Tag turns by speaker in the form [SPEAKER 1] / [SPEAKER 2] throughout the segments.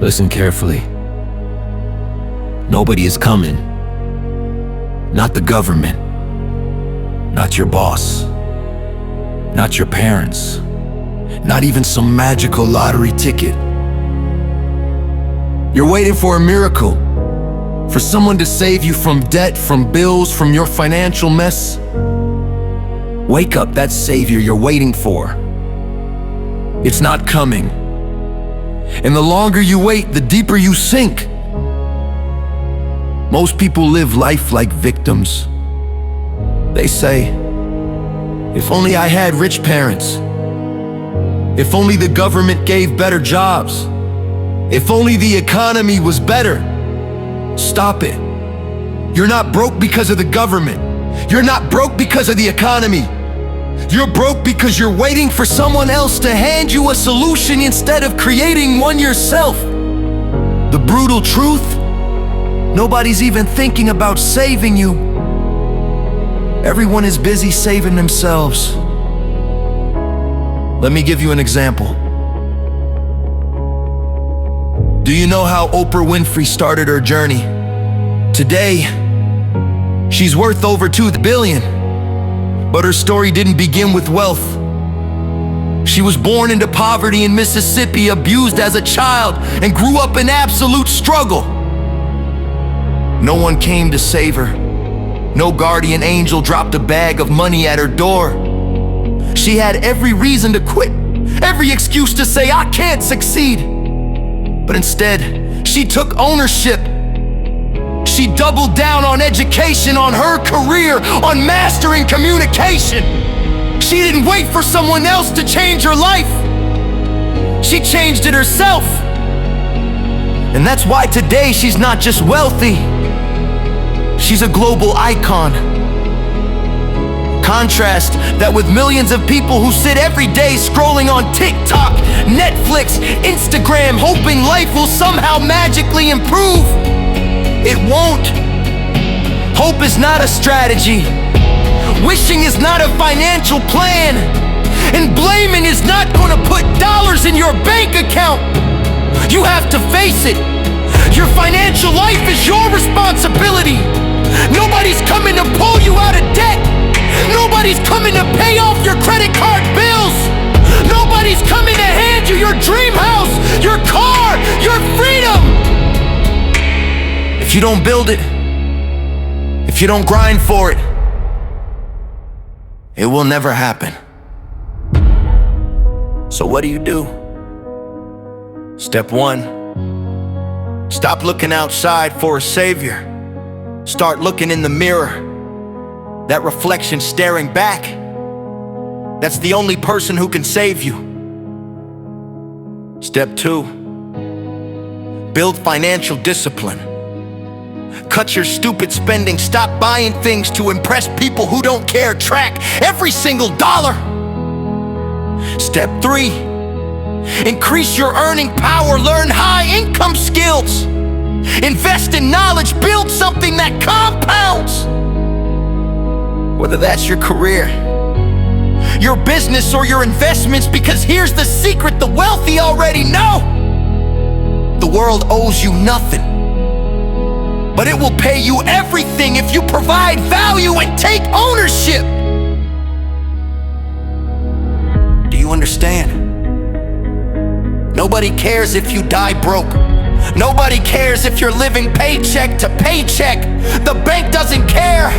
[SPEAKER 1] Listen carefully. Nobody is coming. Not the government. Not your boss. Not your parents. Not even some magical lottery ticket. You're waiting for a miracle. For someone to save you from debt, from bills, from your financial mess. Wake up, that savior you're waiting for. It's not coming. And the longer you wait, the deeper you sink. Most people live life like victims. They say, if only I had rich parents. If only the government gave better jobs. If only the economy was better. Stop it. You're not broke because of the government. You're not broke because of the economy. You're broke because you're waiting for someone else to hand you a solution instead of creating one yourself. The brutal truth, nobody's even thinking about saving you. Everyone is busy saving themselves. Let me give you an example. Do you know how Oprah Winfrey started her journey? Today, she's worth over $2 billion. But her story didn't begin with wealth. She was born into poverty in Mississippi, abused as a child, and grew up in absolute struggle. No one came to save her. No guardian angel dropped a bag of money at her door. She had every reason to quit, every excuse to say, I can't succeed. But instead, she took ownership. She doubled down on education, on her career, on mastering communication. She didn't wait for someone else to change her life. She changed it herself. And that's why today she's not just wealthy, she's a global icon. Contrast that with millions of people who sit every day scrolling on TikTok, Netflix, Instagram, hoping life will somehow magically improve. It won't. Hope is not a strategy. Wishing is not a financial plan. And blaming is not gonna put dollars in your bank account. You have to face it. Your financial life is your responsibility. Nobody's coming to pull you out of debt. Nobody's coming to pay off your credit card bills. Nobody's coming to hand you your dream house, your car, your freedom. If you don't build it, if you don't grind for it, it will never happen. So what do? Step 1, stop looking outside for a savior. Start looking in the mirror. That reflection staring back, that's the only person who can save you. Step 2, build financial discipline. Cut your stupid spending. Stop buying things to impress people who don't care. Track every single dollar. Step 3, increase your earning power. Learn high income skills. Invest in knowledge. Build something that compounds. Whether that's your career, your business, or your investments, because here's the secret the wealthy already know. The world owes you nothing, but it will pay you everything if you provide value and take ownership. Do you understand? Nobody cares if you die broke. Nobody cares if you're living paycheck to paycheck. The bank doesn't care.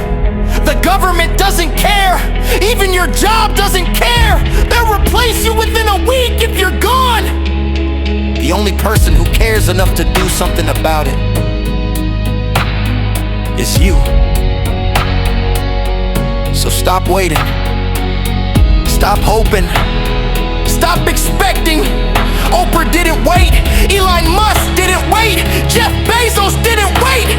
[SPEAKER 1] The government doesn't care. Even your job doesn't care. They'll replace you within a week if you're gone. The only person who cares enough to do something about it is you. So stop waiting. Stop hoping. Stop expecting. Oprah didn't wait. Elon Musk didn't wait. Jeff Bezos didn't wait.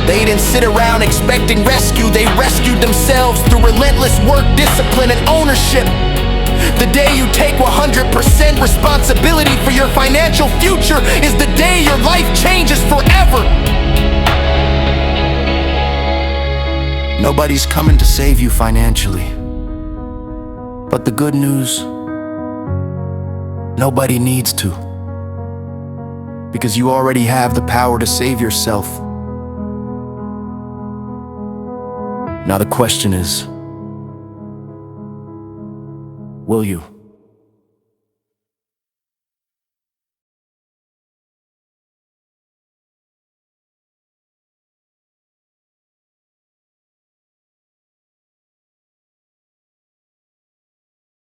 [SPEAKER 1] They didn't sit around expecting rescue. They rescued themselves through relentless work, discipline, and ownership. The day you take 100% responsibility for your financial future is the day your life changes forever. Nobody's coming to save you financially. But the good news, nobody needs to. because you already have the power to save yourself. Now the question is, will you?